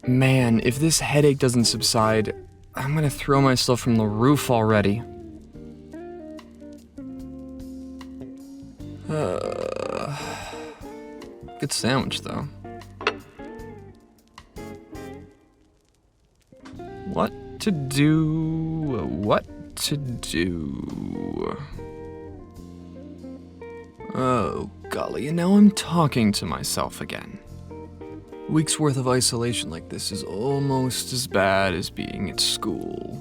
Man, if this headache doesn't subside, I'm gonna throw myself from the roof already. Good sandwich, though. What to do? What to do? Oh, golly, and now I'm talking to myself again. A week's worth of isolation like this is almost as bad as being at school.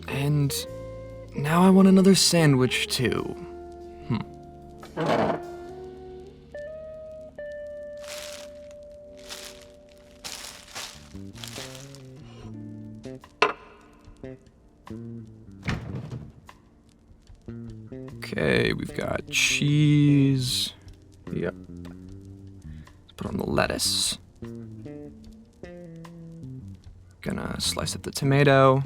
And now I want another sandwich, too. Okay, we've got cheese. Yep. Let's put on the lettuce. Gonna slice up the tomato.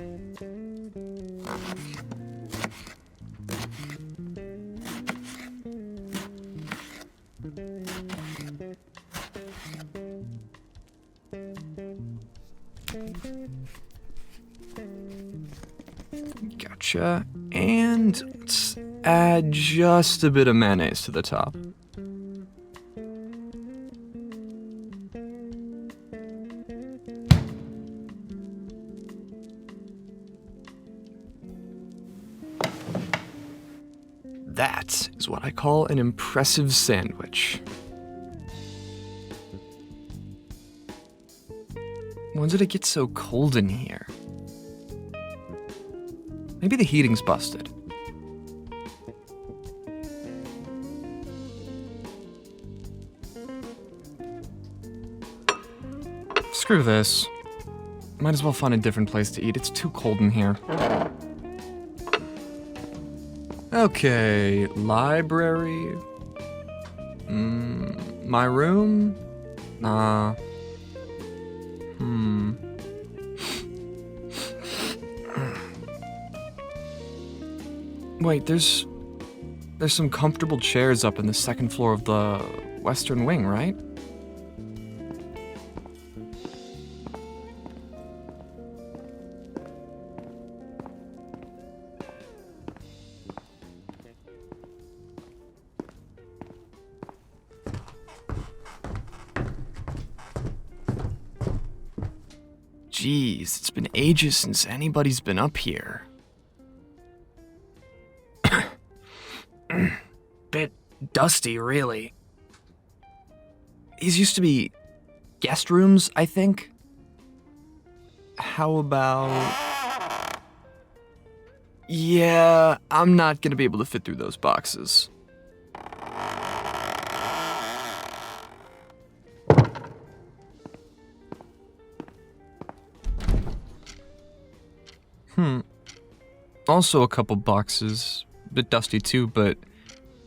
Gotcha. And let's add just a bit of mayonnaise to the top. That is what I call an impressive sandwich. When did it get so cold in here? Maybe the heating's busted. Screw this. Might as well find a different place to eat. It's too cold in here. Okay, library. My room? Nah. Wait, there's some comfortable chairs up in the second floor of the western wing, right? Jeez, it's been ages since anybody's been up here. Bit dusty, really. These used to be guest rooms, I think. How about... Yeah, I'm not gonna be able to fit through those boxes. Also a couple boxes. Bit dusty too, but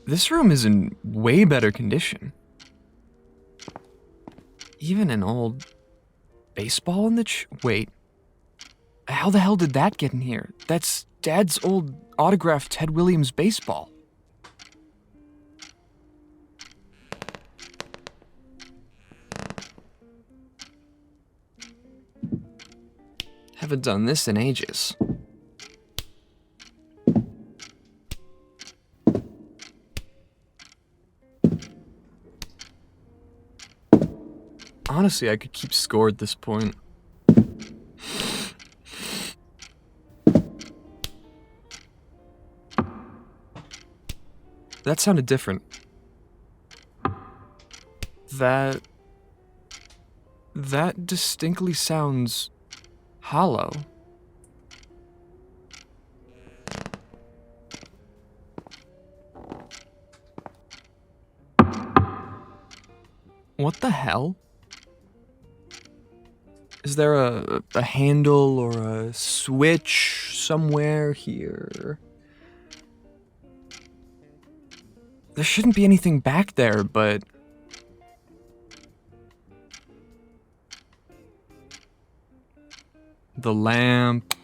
this room is in way better condition. Even an old baseball in the wait. How the hell did that get in here? That's Dad's old autographed Ted Williams baseball. Haven't done this in ages. Honestly, I could keep score at this point. That sounded different. That distinctly sounds hollow. What the hell? Is there a handle or a switch somewhere here? There shouldn't be anything back there, but... The lamp...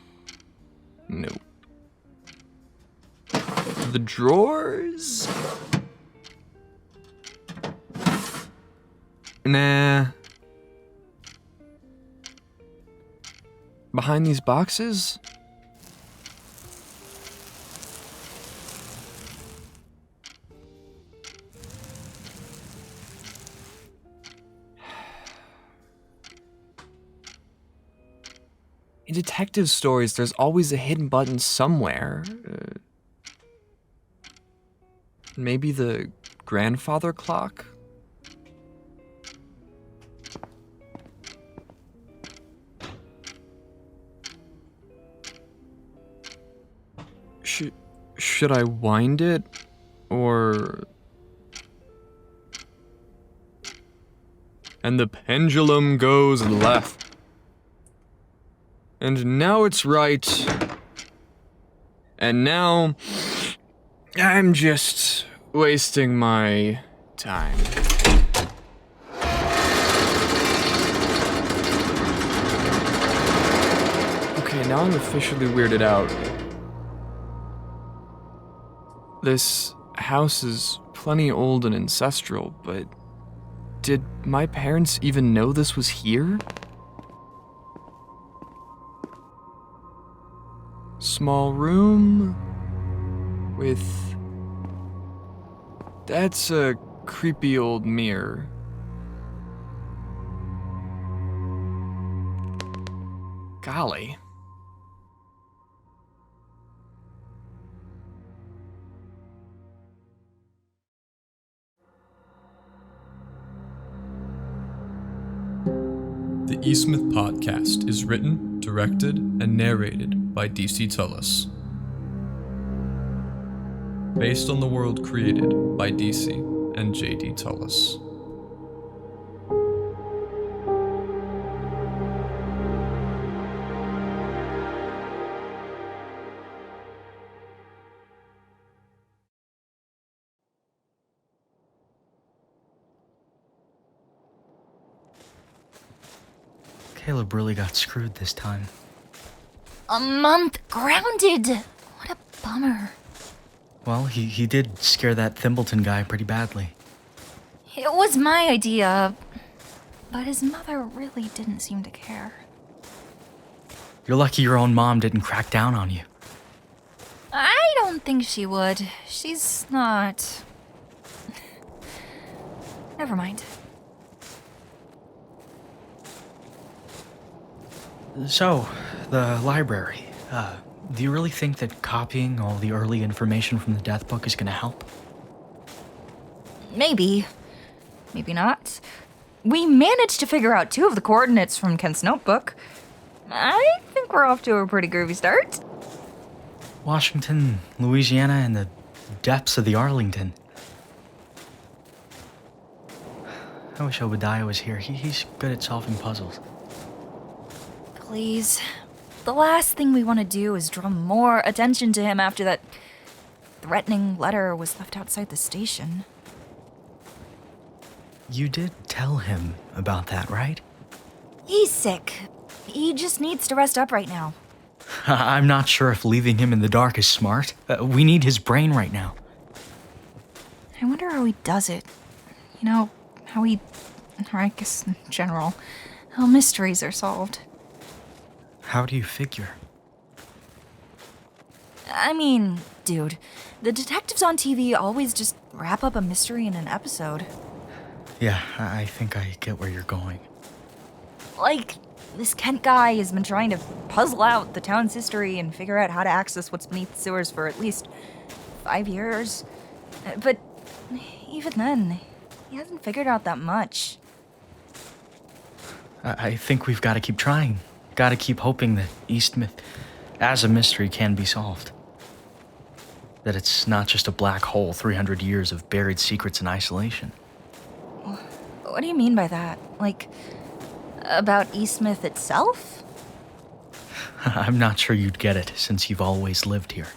Nope. the drawers? Nah. Behind these boxes? In detective stories, there's always a hidden button somewhere. Maybe the grandfather clock? Should I wind it? Or... And the pendulum goes left. And now it's right. And now... I'm just wasting my time. Okay, now I'm officially weirded out. This house is plenty old and ancestral, but did my parents even know this was here? Small room with... That's a creepy old mirror. Golly. The Eastmouth podcast is written, directed, and narrated by DC Tullis. Based on the world created by DC and JD Tullis. Caleb really got screwed this time. A month grounded! What a bummer. Well, he did scare that Thimbleton guy pretty badly. It was my idea, but his mother really didn't seem to care. You're lucky your own mom didn't crack down on you. I don't think she would. She's not... Never mind. So, the library. Do you really think that copying all the early information from the death book is gonna help? Maybe. Maybe not. We managed to figure out 2 of the coordinates from Kent's notebook. I think we're off to a pretty groovy start. Washington, Louisiana, and the depths of the Arlington. I wish Obediah was here. He's good at solving puzzles. Please. The last thing we want to do is draw more attention to him after that threatening letter was left outside the station. You did tell him about that, right? He's sick. He just needs to rest up right now. I'm not sure if leaving him in the dark is smart. We need his brain right now. I wonder how he does it. You know, how he... or I guess in general, how mysteries are solved. How do you figure? I mean, dude, the detectives on TV always just wrap up a mystery in an episode. Yeah, I think I get where you're going. Like, this Kent guy has been trying to puzzle out the town's history and figure out how to access what's beneath the sewers for at least 5 years. But even then, he hasn't figured out that much. I think we've got to keep trying. Got to keep hoping that Eastmouth, as a mystery, can be solved. That it's not just a black hole 300 years of buried secrets in isolation. What do you mean by that? Like, about Eastmouth itself? I'm not sure you'd get it, since you've always lived here.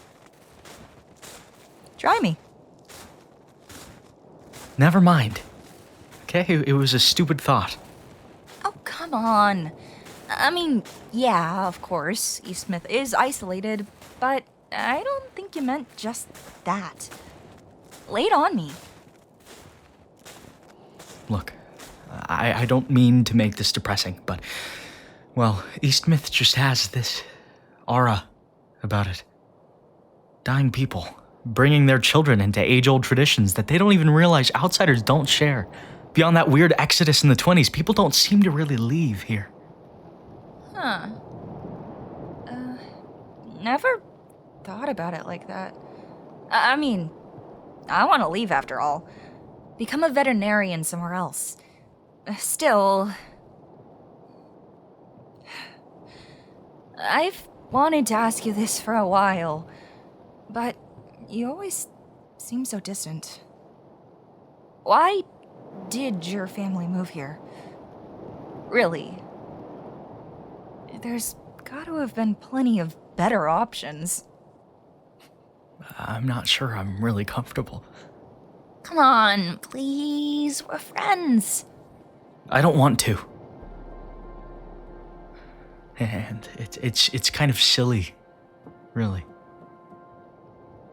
Try me. Never mind. Okay, it was a stupid thought. Oh, come on. I mean, yeah, of course, Eastmouth is isolated, but I don't think you meant just that. Lay it on me. Look, I don't mean to make this depressing, but, well, Eastmouth just has this aura about it. Dying people, bringing their children into age-old traditions that they don't even realize outsiders don't share. Beyond that weird exodus in the 20s, people don't seem to really leave here. Huh. Never thought about it like that. I mean, I want to leave after all. Become a veterinarian somewhere else. Still, I've wanted to ask you this for a while, but you always seem so distant. Why did your family move here? Really? There's got to have been plenty of better options. I'm not sure I'm really comfortable. Come on, please. We're friends. I don't want to. And it's kind of silly, really.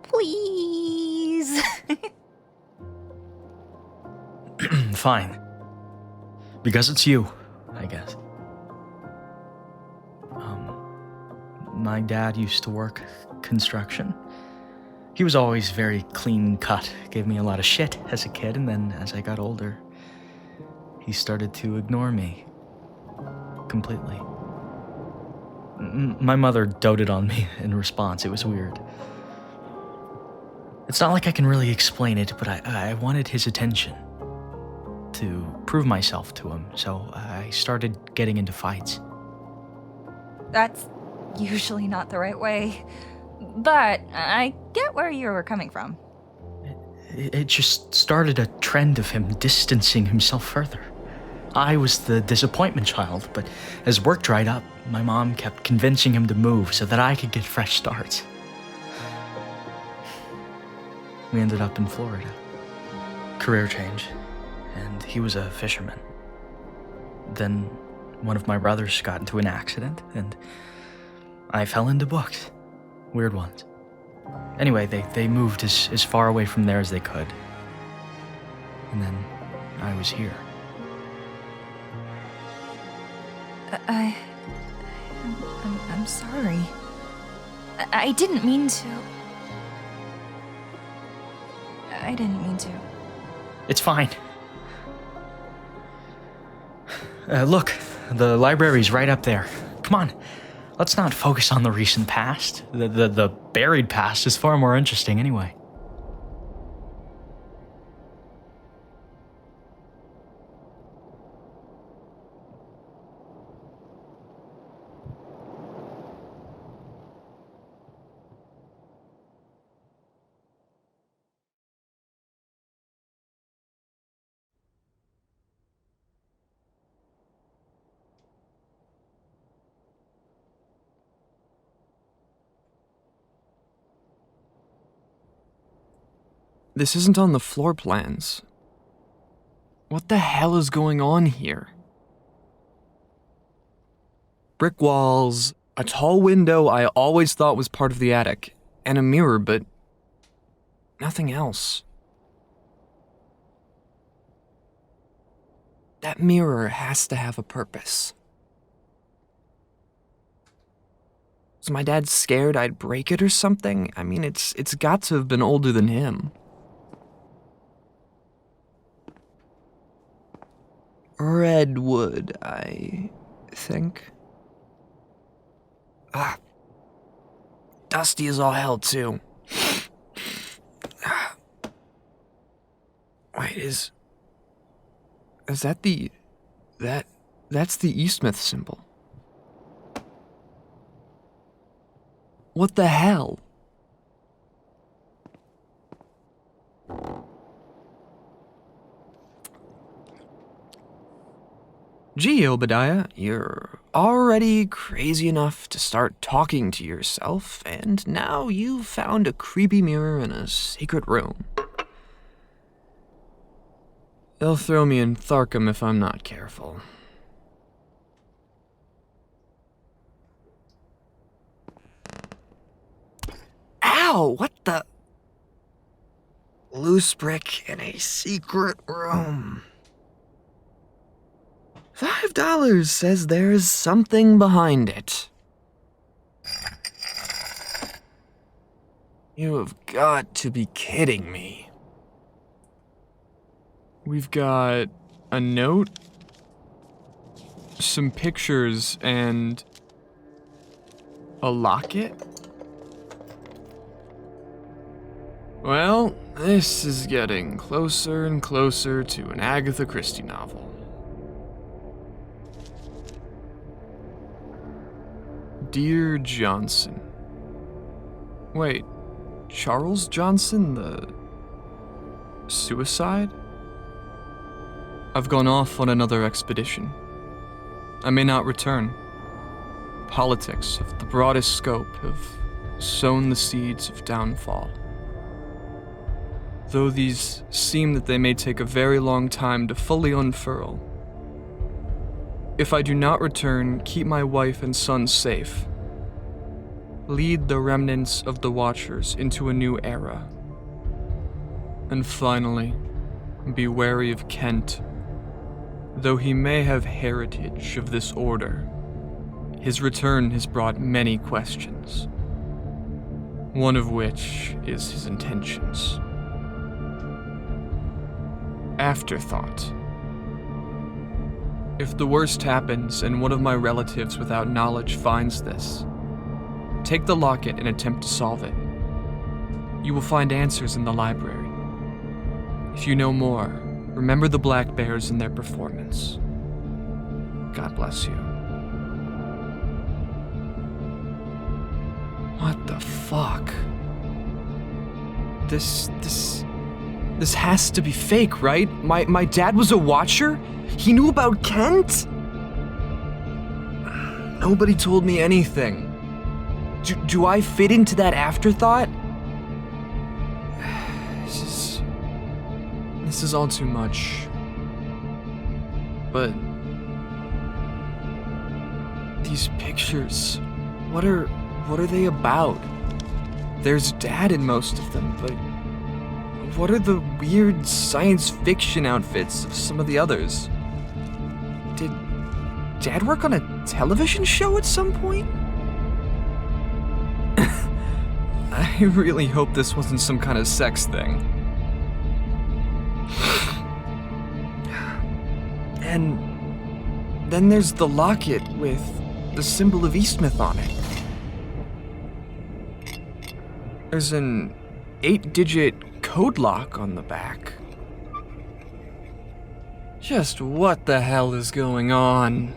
Please. Fine. Because it's you, I guess. My dad used to work construction. He was always very clean cut, gave me a lot of shit as a kid, and then as I got older, he started to ignore me completely. My mother doted on me in response. It was weird. It's not like I can really explain it, but I wanted his attention to prove myself to him, so I started getting into fights. That's usually not the right way, but I get where you were coming from. It just started a trend of him distancing himself further. I was the disappointment child, but as work dried up, my mom kept convincing him to move so that I could get fresh starts. We ended up in Florida. Career change, and he was a fisherman. Then one of my brothers got into an accident, and I fell into books. Weird ones. Anyway, they moved as far away from there as they could. And then I was here. I'm sorry. I didn't mean to. I didn't mean to. It's fine. Look, the library's right up there. Come on, let's not focus on the recent past. The buried past is far more interesting anyway. This isn't on the floor plans. What the hell is going on here? Brick walls, a tall window I always thought was part of the attic, and a mirror, but nothing else. That mirror has to have a purpose. Was my dad scared I'd break it or something? I mean, it's got to have been older than him. Redwood, I think. Dusty as all hell, too. Wait, is that that's the Eastmouth symbol. What the hell? Gee, Obediah, you're already crazy enough to start talking to yourself, and now you've found a creepy mirror in a secret room. They'll throw me in Tharkum if I'm not careful. Ow, what the? Loose brick in a secret room. $5 says there's something behind it. You have got to be kidding me. We've got a note, some pictures, and a locket? Well, this is getting closer and closer to an Agatha Christie novel. Dear Johnson. Wait, Charles Johnson, the suicide? I've gone off on another expedition. I may not return. Politics of the broadest scope have sown the seeds of downfall. Though these seem that they may take a very long time to fully unfurl. If I do not return, keep my wife and son safe. Lead the remnants of the Watchers into a new era. And finally, be wary of Kent. Though he may have heritage of this order, his return has brought many questions. One of which is his intentions. Afterthought. If the worst happens and one of my relatives without knowledge finds this, take the locket and attempt to solve it. You will find answers in the library. If you know more, remember the Black Bears and their performance. God bless you. What the fuck? This has to be fake, right? My dad was a Watcher? He knew about Kent? Nobody told me anything. Do I fit into that afterthought? This is all too much. But these pictures, what are they about? There's Dad in most of them, but what are the weird science fiction outfits of some of the others? Did Dad work on a television show at some point? I really hope this wasn't some kind of sex thing. And then there's the locket with the symbol of Eastmouth on it. There's an 8-digit code lock on the back. Just what the hell is going on?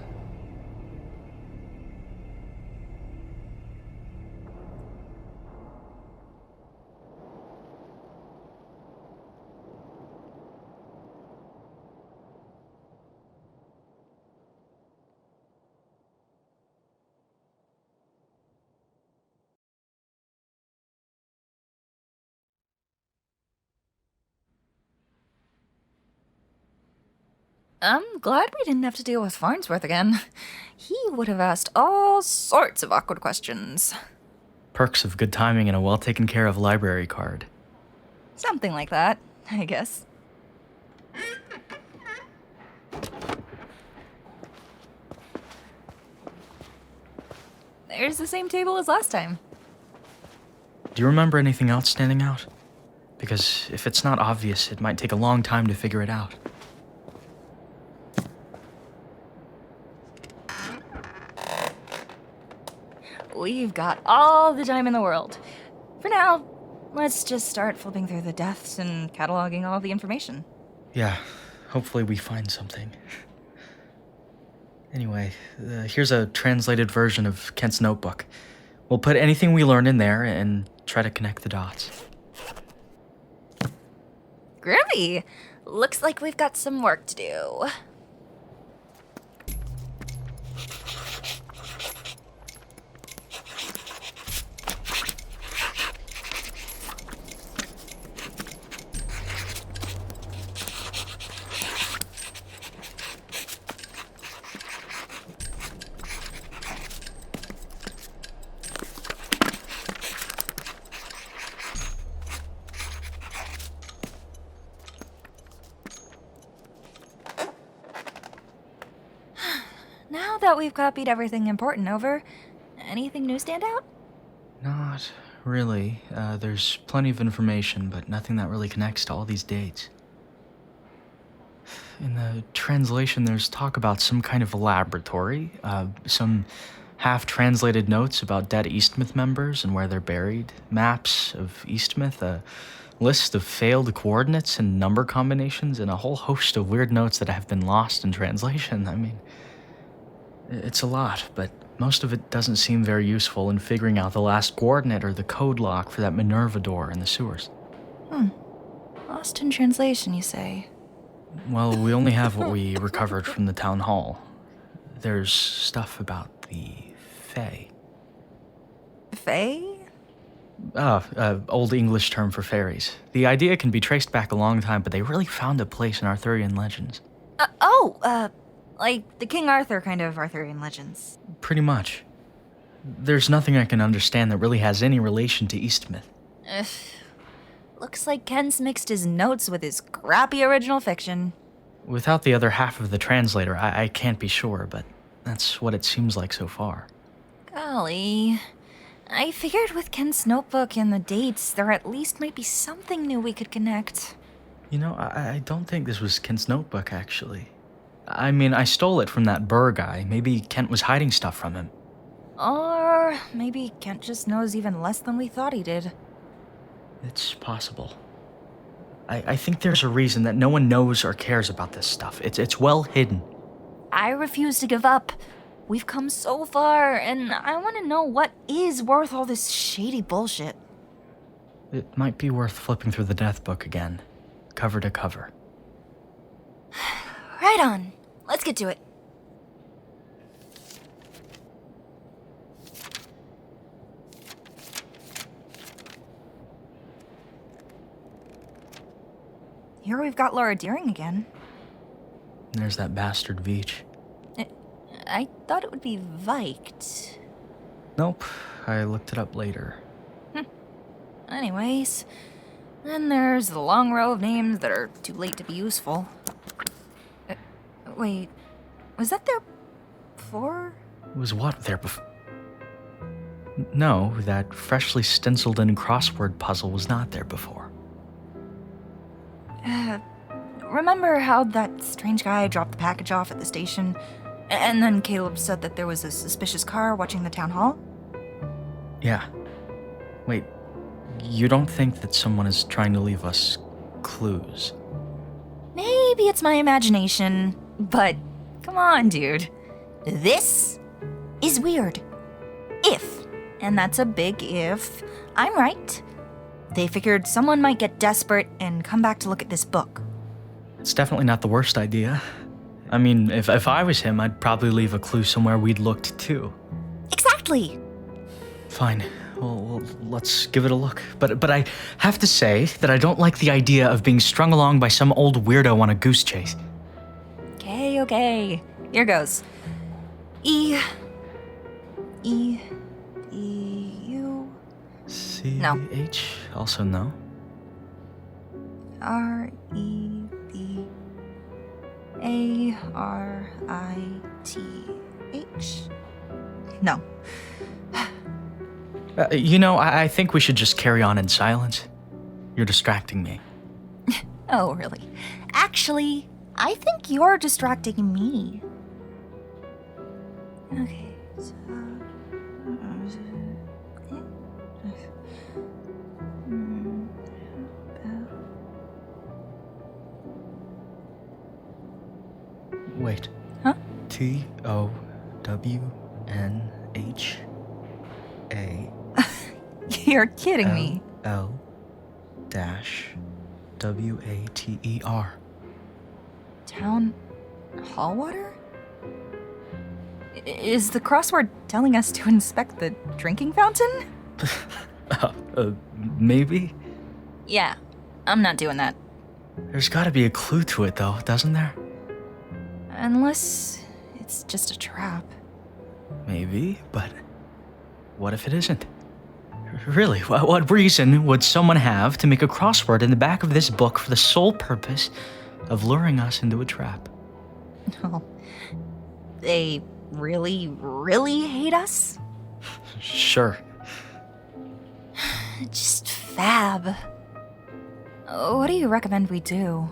I'm glad we didn't have to deal with Farnsworth again. He would have asked all sorts of awkward questions. Perks of good timing and a well-taken-care-of library card. Something like that, I guess. There's the same table as last time. Do you remember anything else standing out? Because if it's not obvious, it might take a long time to figure it out. We've got all the time in the world. For now, let's just start flipping through the deaths and cataloging all the information. Yeah, hopefully we find something. Anyway, here's a translated version of Kent's notebook. We'll put anything we learn in there and try to connect the dots. Groovy! Looks like we've got some work to do. that we've copied everything important over. Anything new stand out? Not really. There's plenty of information, but nothing that really connects to all these dates. In the translation, there's talk about some kind of laboratory, some half-translated notes about dead Eastmouth members and where they're buried, maps of Eastmouth, a list of failed coordinates and number combinations, and a whole host of weird notes that have been lost in translation. I mean, it's a lot, but most of it doesn't seem very useful in figuring out the last coordinate or the code lock for that Minerva door in the sewers. Lost in translation, you say? Well, we only have what we recovered from the town hall. There's stuff about the Fae. Fae? Old English term for fairies. The idea can be traced back a long time, but they really found a place in Arthurian legends. Like the King Arthur kind of Arthurian legends. Pretty much. There's nothing I can understand that really has any relation to Eastmouth. Looks like Ken's mixed his notes with his crappy original fiction. Without the other half of the translator, I can't be sure, but that's what it seems like so far. Golly. I figured with Ken's notebook and the dates, there at least might be something new we could connect. You know, I don't think this was Kent's notebook, actually. I mean, I stole it from that Burr guy. Maybe Kent was hiding stuff from him. Or maybe Kent just knows even less than we thought he did. It's possible. I think there's a reason that no one knows or cares about this stuff. It's well hidden. I refuse to give up. We've come so far, and I want to know what is worth all this shady bullshit. It might be worth flipping through the death book again, cover to cover. Right on. Let's get to it. Here we've got Laura Deering again. There's that bastard Veach. I thought it would be Viked. Nope, I looked it up later. Anyways, then there's the long row of names that are too late to be useful. Wait, was that there before? Was what there before? No, that freshly stenciled in crossword puzzle was not there before. Remember how that strange guy dropped the package off at the station, and then Caleb said that there was a suspicious car watching the town hall? Yeah. Wait, you don't think that someone is trying to leave us clues? Maybe it's my imagination, but come on, dude. This is weird. If, and that's a big if, I'm right, they figured someone might get desperate and come back to look at this book. It's definitely not the worst idea. I mean, if I was him, I'd probably leave a clue somewhere we'd looked too. Exactly. Fine. Well, let's give it a look. But I have to say that I don't like the idea of being strung along by some old weirdo on a goose chase. Okay. Here goes. U. C-H? Also no. R-E-B-A-R-I-T-H? No. I think we should just carry on in silence. You're distracting me. Oh, really? Actually, I think you're distracting me. Okay, so... Wait. Huh? T-O-W-N-H-A... You're kidding me. L-W-A-T-E-R. Town hall water? Is the crossword telling us to inspect the drinking fountain? Maybe? Yeah, I'm not doing that. There's gotta be a clue to it, though, doesn't there? Unless it's just a trap. Maybe, but what if it isn't? Really, what reason would someone have to make a crossword in the back of this book for the sole purpose of luring us into a trap? Well, they really, really hate us? Sure. Just fab. What do you recommend we do?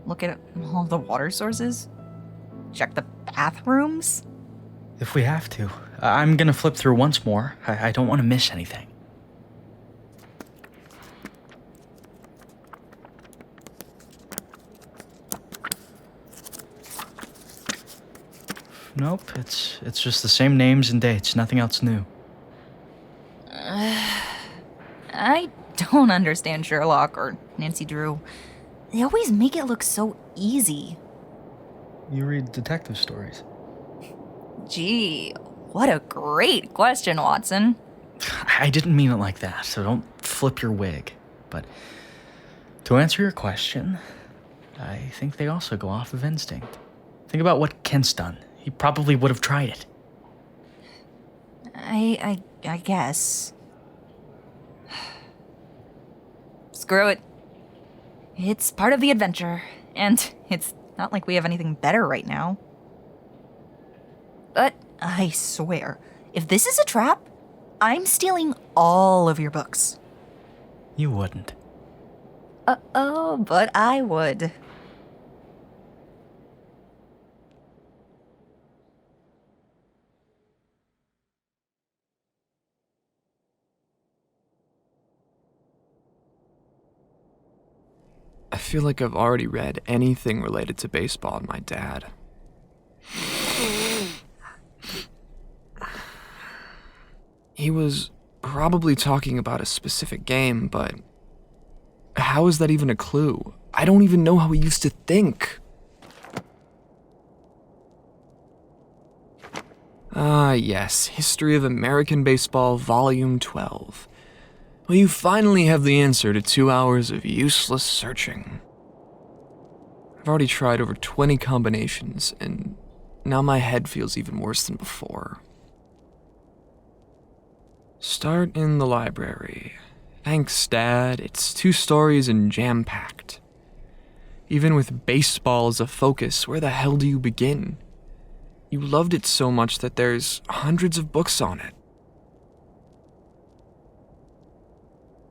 Look at all the water sources? Check the bathrooms? If we have to. I'm gonna flip through once more. I don't want to miss anything. Nope, it's just the same names and dates, nothing else new. I don't understand Sherlock or Nancy Drew. They always make it look so easy. You read detective stories. Gee, what a great question, Watson. I didn't mean it like that, so don't flip your wig. But to answer your question, I think they also go off of instinct. Think about what Kent's done. He probably would have tried it. I guess. Screw it. It's part of the adventure, and it's not like we have anything better right now. But I swear, if this is a trap, I'm stealing all of your books. You wouldn't. Uh-oh, but I would. I feel like I've already read anything related to baseball and my dad. He was probably talking about a specific game, but how is that even a clue? I don't even know how he used to think. Ah, yes, History of American Baseball, Volume 12. Well, you finally have the answer to 2 hours of useless searching. I've already tried over 20 combinations, and now my head feels even worse than before. Start in the library. Thanks, Dad. It's 2 stories and jam-packed. Even with baseball as a focus, where the hell do you begin? You loved it so much that there's hundreds of books on it.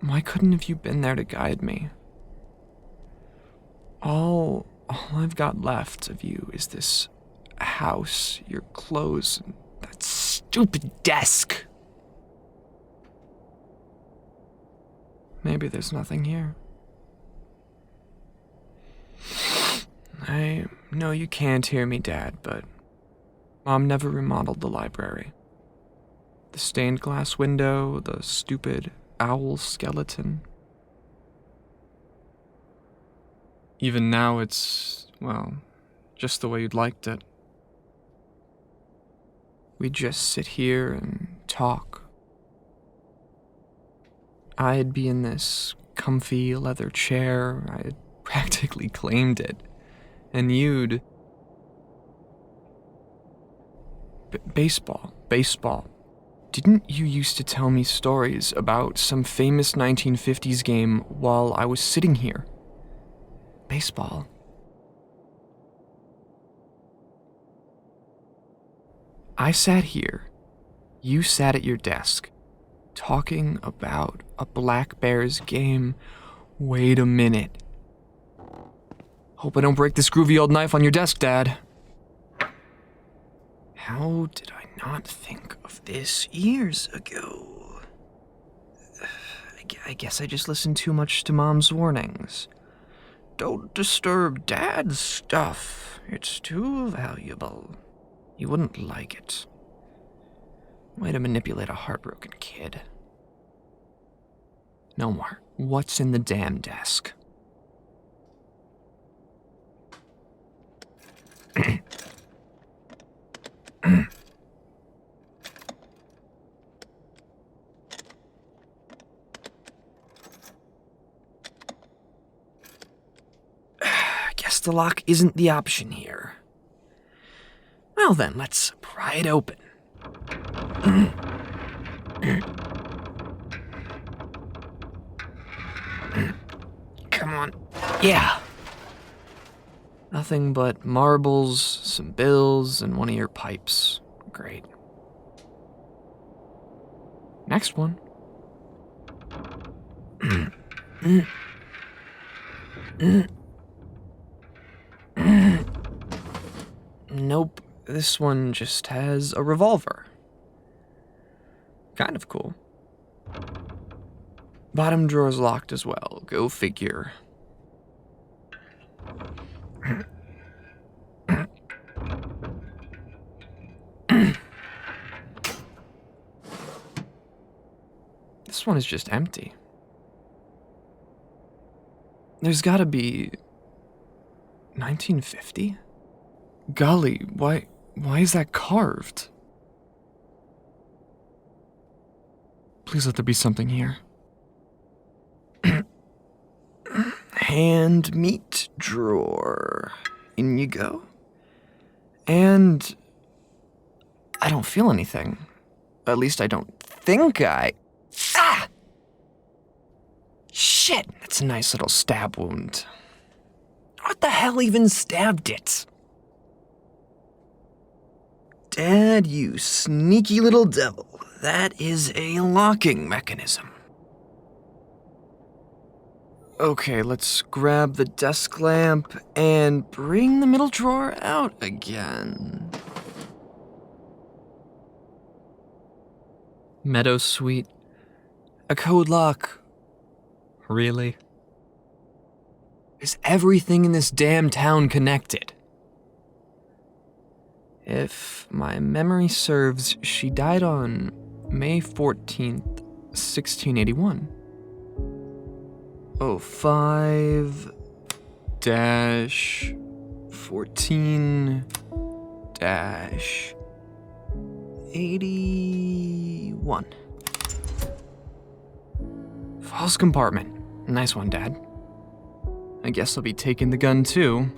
Why couldn't have you been there to guide me? All I've got left of you is this house, your clothes, and that stupid desk. Maybe there's nothing here. I know you can't hear me, Dad, but Mom never remodeled the library. The stained glass window, the stupid owl skeleton. Even now it's, well, just the way you'd liked it. We'd just sit here and talk. I'd be in this comfy leather chair. I had practically claimed it. And you'd... Baseball. Didn't you used to tell me stories about some famous 1950s game while I was sitting here? Baseball. I sat here. You sat at your desk, talking about a Black Bears game. Wait a minute. Hope I don't break this groovy old knife on your desk, Dad. How did I not think of this years ago? I guess I just listened too much to Mom's warnings. Don't disturb Dad's stuff. It's too valuable. He wouldn't like it. Way to manipulate a heartbroken kid. No more. What's in the damn desk? Guess the lock isn't the option here. Well then, let's pry it open. Come on. Yeah. Nothing but marbles, some bills, and one of your pipes. great. Next one. Nope, this one just has a revolver. Kind of cool. Bottom drawer's locked as well, go figure. This one is just empty. There's gotta be 1950? Golly, why is that carved? Please let there be something here. Hand meat drawer. In you go. And I don't feel anything. At least I don't think I... Ah! Shit, that's a nice little stab wound. What the hell even stabbed it? Dad, you sneaky little devil. That is a locking mechanism. Okay, let's grab the desk lamp and bring the middle drawer out again. Meadow Suite. A code lock. Really? Is everything in this damn town connected? If my memory serves, she died on May 14th, 1681. 05-14-81. False compartment. Nice one, Dad. I guess I'll be taking the gun too.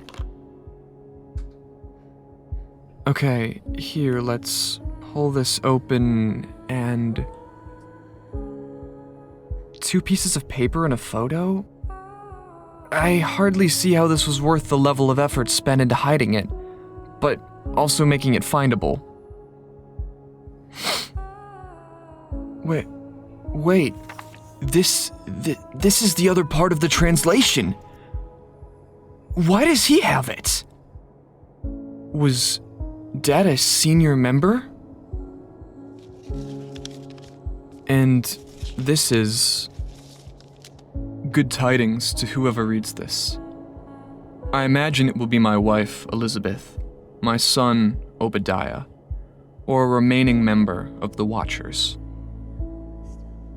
Okay, here, let's pull this open and... 2 pieces of paper and a photo? I hardly see how this was worth the level of effort spent into hiding it, but also making it findable. Wait, this is the other part of the translation. Why does he have it? Was Dad a senior member? And this is good tidings to whoever reads this. I imagine it will be my wife, Elizabeth, my son, Obediah, or a remaining member of the Watchers.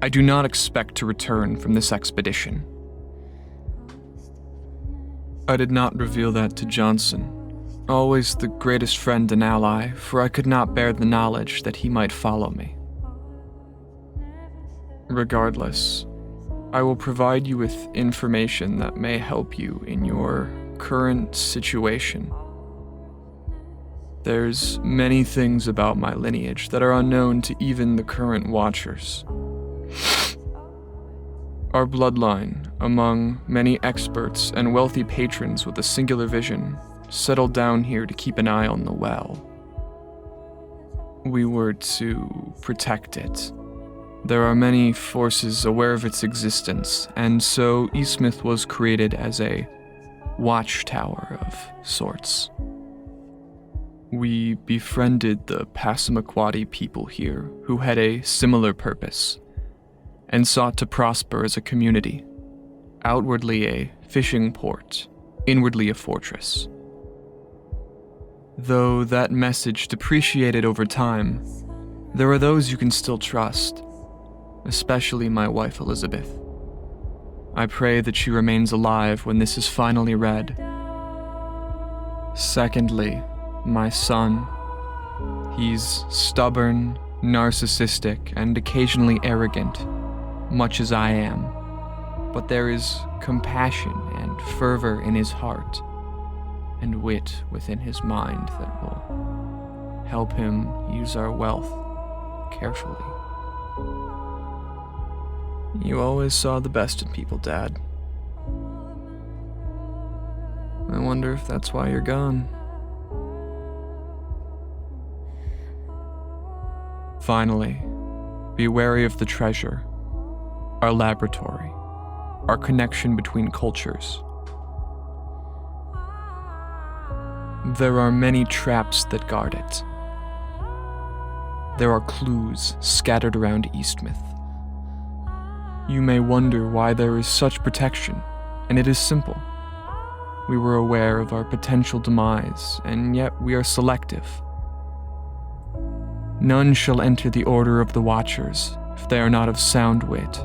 I do not expect to return from this expedition. I did not reveal that to Johnson, always the greatest friend and ally, for I could not bear the knowledge that he might follow me. Regardless, I will provide you with information that may help you in your current situation. There's many things about my lineage that are unknown to even the current Watchers. Our bloodline, among many experts and wealthy patrons with a singular vision, settled down here to keep an eye on the well. We were to protect it. There are many forces aware of its existence, and so Eastmouth was created as a watchtower of sorts. We befriended the Passamaquoddy people here, who had a similar purpose, and sought to prosper as a community, outwardly a fishing port, inwardly a fortress. Though that message depreciated over time, there are those you can still trust, especially my wife Elizabeth. I pray that she remains alive when this is finally read. Secondly, my son. He's stubborn, narcissistic, and occasionally arrogant, much as I am. But there is compassion and fervor in his heart, and wit within his mind that will help him use our wealth carefully. You always saw the best in people, Dad. I wonder if that's why you're gone. Finally, be wary of the treasure, our laboratory, our connection between cultures. There are many traps that guard it. There are clues scattered around Eastmouth. You may wonder why there is such protection, and it is simple. We were aware of our potential demise, and yet we are selective. None shall enter the Order of the Watchers if they are not of sound wit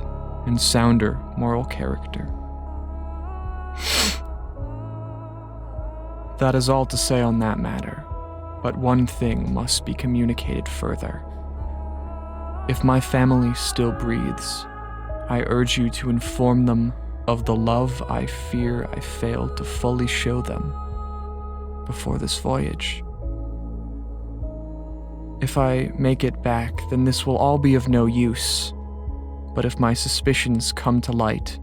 and sounder moral character. That is all to say on that matter, but one thing must be communicated further. If my family still breathes, I urge you to inform them of the love I fear I failed to fully show them before this voyage. If I make it back, then this will all be of no use. But if my suspicions come to light,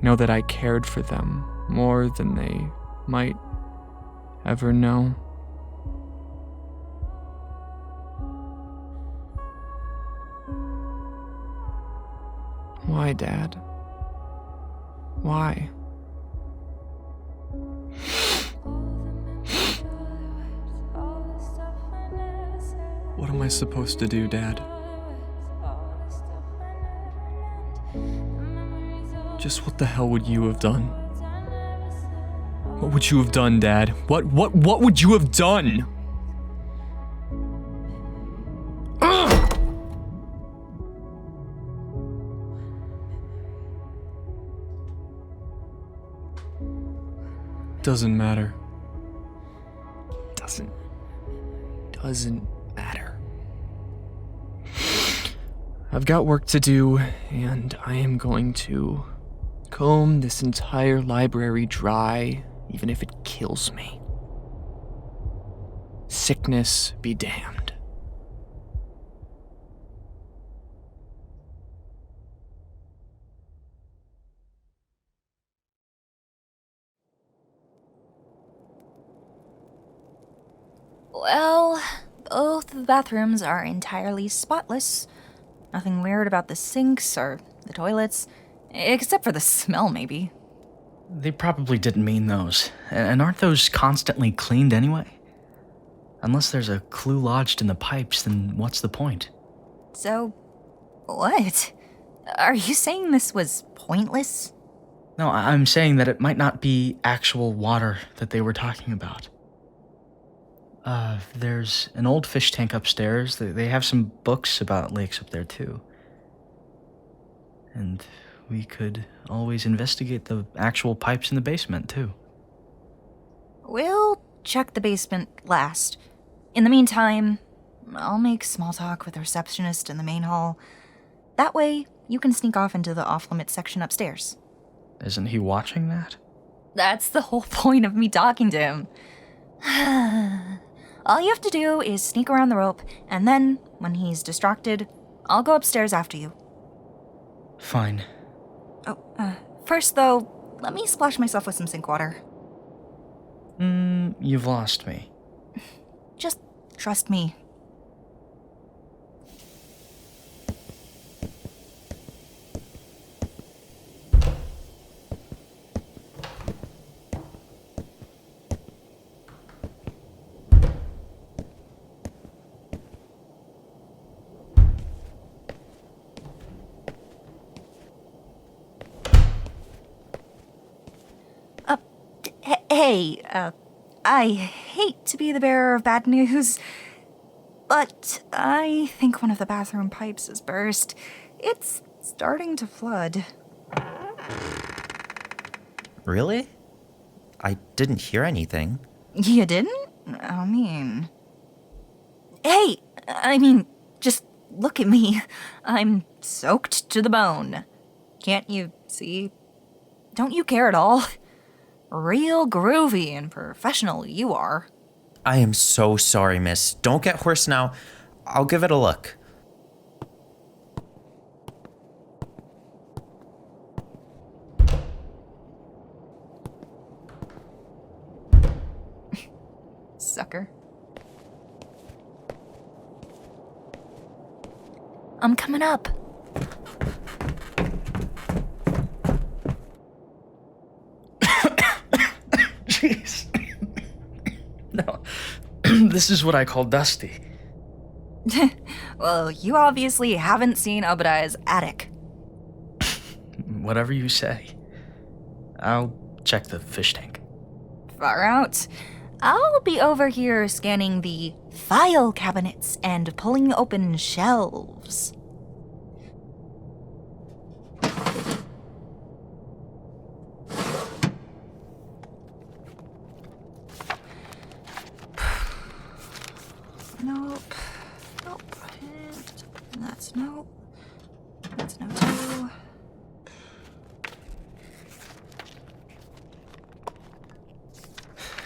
know that I cared for them more than they might ever know. Why, Dad? Why? What am I supposed to do, Dad? Just what the hell would you have done? What would you have done, Dad? What would you have done? Ugh! Doesn't matter. Doesn't matter. I've got work to do, and I am going to comb this entire library dry, even if it kills me. Sickness be damned. Well, both the bathrooms are entirely spotless. Nothing weird about the sinks or the toilets, except for the smell, maybe. They probably didn't mean those. And aren't those constantly cleaned anyway? Unless there's a clue lodged in the pipes, then what's the point? So, what? Are you saying this was pointless? No, I'm saying that it might not be actual water that they were talking about. There's an old fish tank upstairs. They have some books about lakes up there, too. And we could always investigate the actual pipes in the basement, too. We'll check the basement last. In the meantime, I'll make small talk with the receptionist in the main hall. That way, you can sneak off into the off-limits section upstairs. Isn't he watching that? That's the whole point of me talking to him. All you have to do is sneak around the rope, and then, when he's distracted, I'll go upstairs after you. Fine. Oh, first though, let me splash myself with some sink water. You've lost me. Just trust me. Hey, I hate to be the bearer of bad news, but I think one of the bathroom pipes has burst. It's starting to flood. Really? I didn't hear anything. You didn't? I mean... Hey, I mean, just look at me. I'm soaked to the bone. Can't you see? Don't you care at all? Real groovy and professional you are. I am so sorry, miss. Don't get hoarse now. I'll give it a look. Sucker. I'm coming up. Jeez. No. This is what I call dusty. Well, you obviously haven't seen Obadiah's attic. Whatever you say. I'll check the fish tank. Far out. I'll be over here scanning the file cabinets and pulling open shelves. Nope. Nope. And that's nope. That's no too.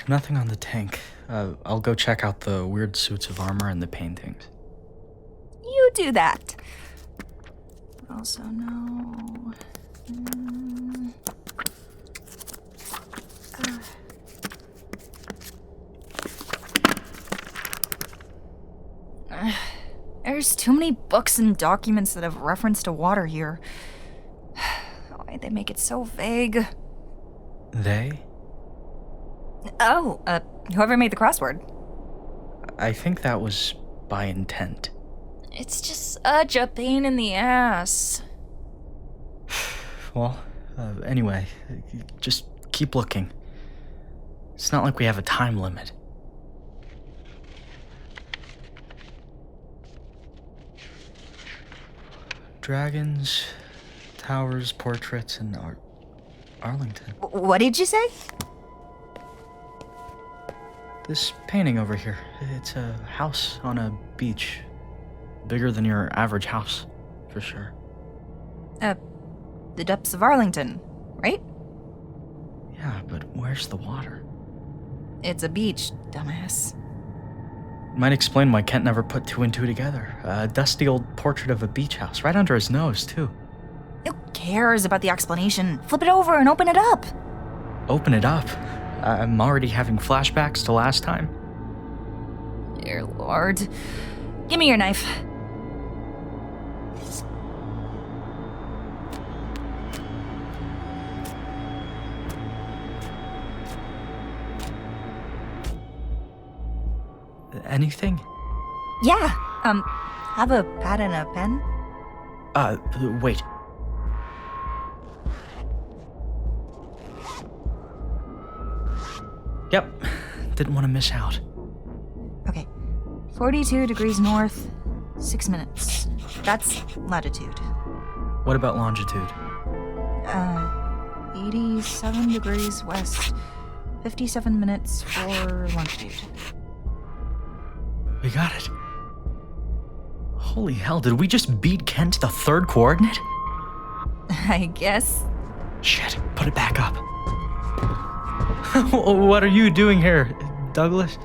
Nothing on the tank. I'll go check out the weird suits of armor and the paintings. You do that. Also, no. There's too many books and documents that have reference to water here. Why'd they make it so vague? They? Oh, whoever made the crossword. I think that was by intent. It's just such a pain in the ass. Well, anyway, just keep looking. It's not like we have a time limit. Dragons, towers, portraits, and Arlington. What did you say? This painting over here, it's a house on a beach. Bigger than your average house, for sure. The depths of Arlington, right? Yeah, but where's the water? It's a beach, dumbass. Might explain why Kent never put two and two together. A dusty old portrait of a beach house, right under his nose, too. Who cares about the explanation? Flip it over and open it up. Open it up. I'm already having flashbacks to last time. Dear Lord. Give me your knife. Anything? Yeah, have a pad and a pen? Wait. Yep, didn't want to miss out. Okay, 42 degrees north, 6 minutes. That's latitude. What about longitude? 87 degrees west, 57 minutes for longitude. We got it. Holy hell, did we just beat Kent to the third coordinate? I guess. Shit, put it back up. What are you doing here, Douglas?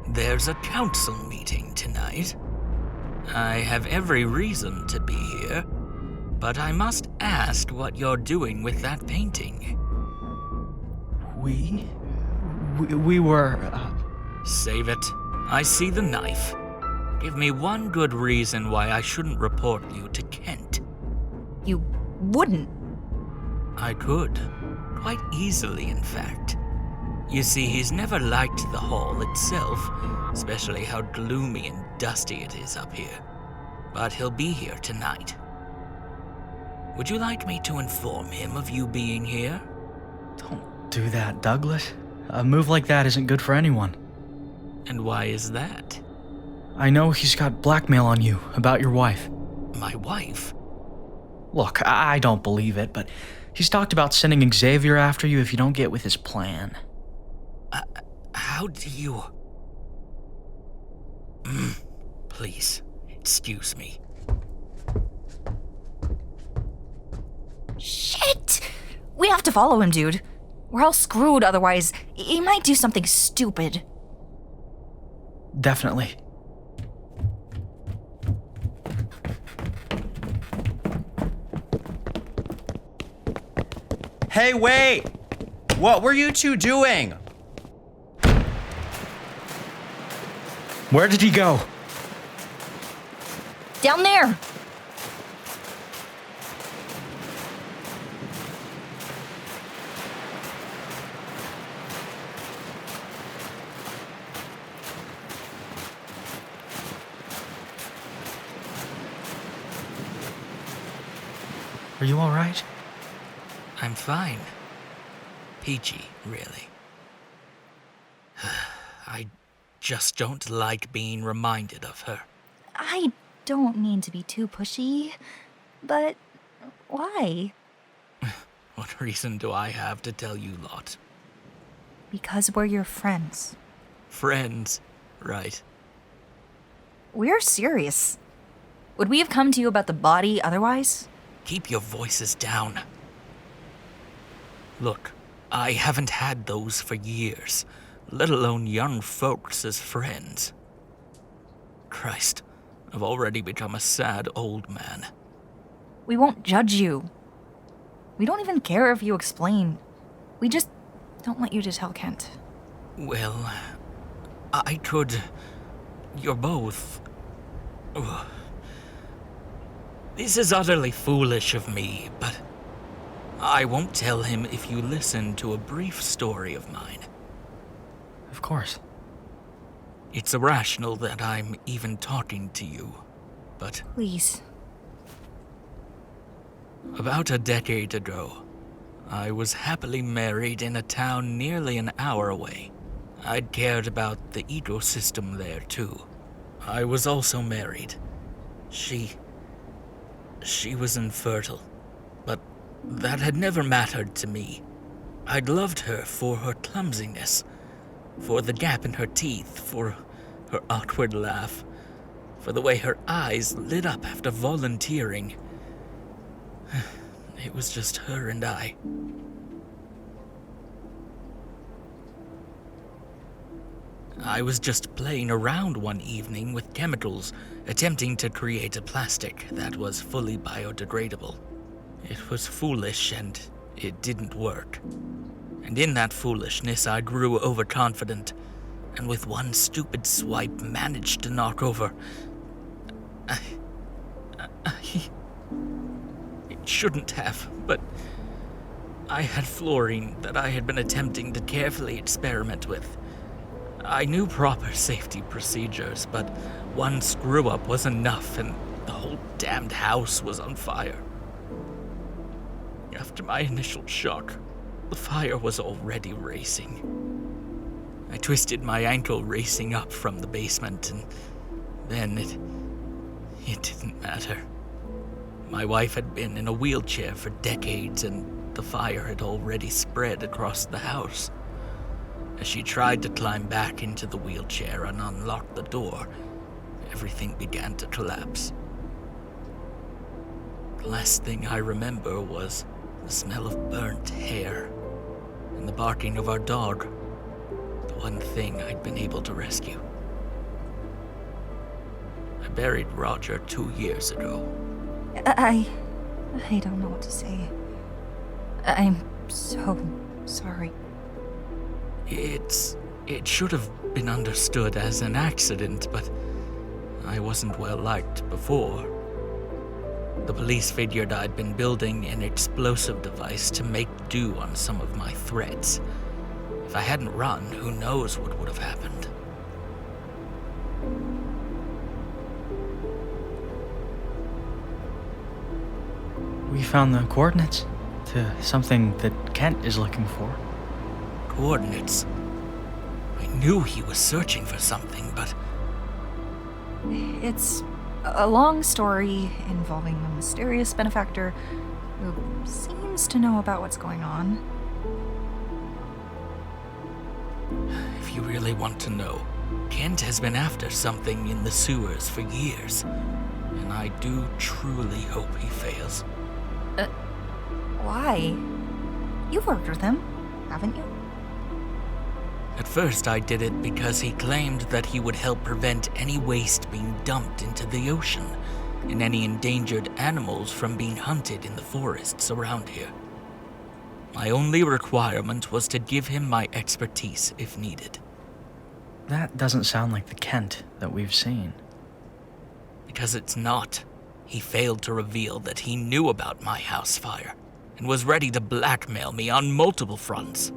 There's a council meeting tonight. I have every reason to be here, but I must ask what you're doing with that painting. We were, Save it. I see the knife. Give me one good reason why I shouldn't report you to Kent. You wouldn't. I could. Quite easily, in fact. You see, he's never liked the hall itself, especially how gloomy and dusty it is up here. But he'll be here tonight. Would you like me to inform him of you being here? Don't do that, Douglas. A move like that isn't good for anyone. And why is that? I know he's got blackmail on you about your wife. My wife? Look, I don't believe it, but he's talked about sending Xavier after you if you don't get with his plan. How do you... Please, excuse me. Shit! We have to follow him, dude. We're all screwed otherwise. He might do something stupid. Definitely. Hey, wait! What were you two doing? Where did he go? Down there! Are you alright? I'm fine. Peachy, really. I just don't like being reminded of her. I don't mean to be too pushy, but why? What reason do I have to tell you lot? Because we're your friends. Friends, right? We're serious. Would we have come to you about the body otherwise? Keep your voices down. Look, I haven't had those for years, let alone young folks as friends. Christ, I've already become a sad old man. We won't judge you. We don't even care if you explain. We just don't want you to tell Kent. Well, I could... You're both... Ugh. This is utterly foolish of me, but I won't tell him if you listen to a brief story of mine. Of course. It's irrational that I'm even talking to you, but Please. about a decade ago, I was happily married in a town nearly an hour away. I'd cared about the ecosystem there too. I was also married. She was infertile, but that had never mattered to me. I'd loved her for her clumsiness, for the gap in her teeth, for her awkward laugh, for the way her eyes lit up after volunteering. It was just her and I. I was just playing around one evening with chemicals, attempting to create a plastic that was fully biodegradable. It was foolish and it didn't work. And in that foolishness, I grew overconfident, and with one stupid swipe managed to knock over. It shouldn't have, but I had fluorine that I had been attempting to carefully experiment with. I knew proper safety procedures, but one screw-up was enough and the whole damned house was on fire. After my initial shock, the fire was already racing. I twisted my ankle racing up from the basement, and then it didn't matter. My wife had been in a wheelchair for decades, and the fire had already spread across the house. As she tried to climb back into the wheelchair and unlock the door, everything began to collapse. The last thing I remember was the smell of burnt hair and the barking of our dog, the one thing I'd been able to rescue. I buried Roger 2 years ago. I don't know what to say. I'm so sorry. It should have been understood as an accident, but I wasn't well liked before. The police figured I'd been building an explosive device to make do on some of my threats. If I hadn't run, who knows what would have happened. We found the coordinates to something that Kent is looking for. Coordinates. I knew he was searching for something, but It's a long story involving a mysterious benefactor who seems to know about what's going on. if you really want to know, Kent has been after something in the sewers for years, and I do truly hope he fails. Why? You've worked with him, haven't you? At first, I did it because he claimed that he would help prevent any waste being dumped into the ocean and any endangered animals from being hunted in the forests around here. My only requirement was to give him my expertise if needed. That doesn't sound like the Kent that we've seen. Because it's not. He failed to reveal that he knew about my house fire and was ready to blackmail me on multiple fronts.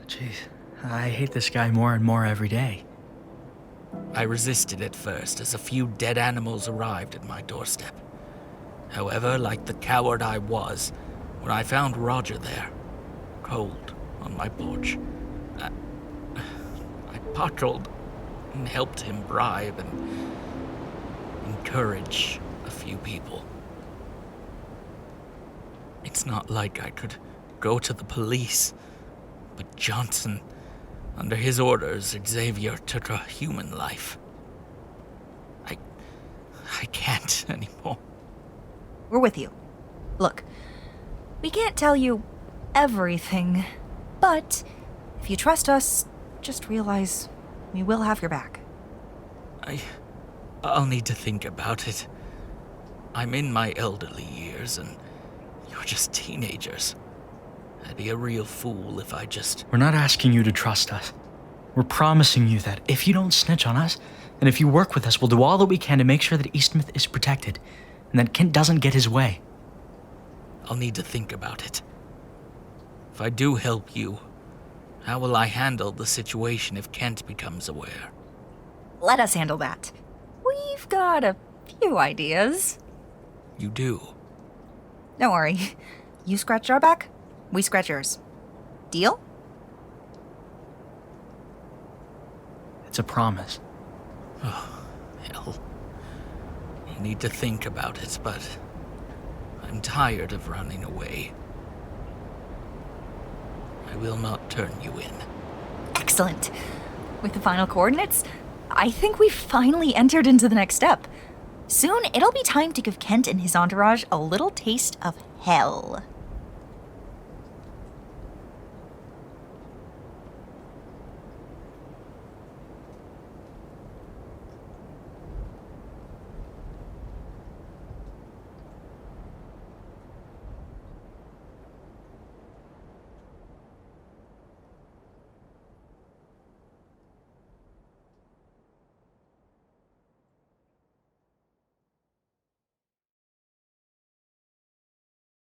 Jeez, I hate this guy more and more every day. I resisted at first as a few dead animals arrived at my doorstep. However, like the coward I was, when I found Roger there, cold on my porch, I patrolled and helped him bribe and encourage a few people. It's not like I could go to the police, but Johnson, under his orders, Xavier took a human life. I can't anymore. We're with you. Look, we can't tell you everything, but if you trust us, just realize we will have your back. I'll need to think about it. I'm in my elderly years, and you're just teenagers. I'd be a real fool if I just... We're not asking you to trust us. We're promising you that if you don't snitch on us, and if you work with us, we'll do all that we can to make sure that Eastmouth is protected, and that Kent doesn't get his way. I'll need to think about it. If I do help you, how will I handle the situation if Kent becomes aware? Let us handle that. We've got a few ideas. You do? Don't worry. You scratch our back, we scratch yours. Deal? It's a promise. Oh, hell. I need to think about it, but I'm tired of running away. I will not turn you in. Excellent. With the final coordinates, I think we've finally entered into the next step. Soon, it'll be time to give Kent and his entourage a little taste of hell.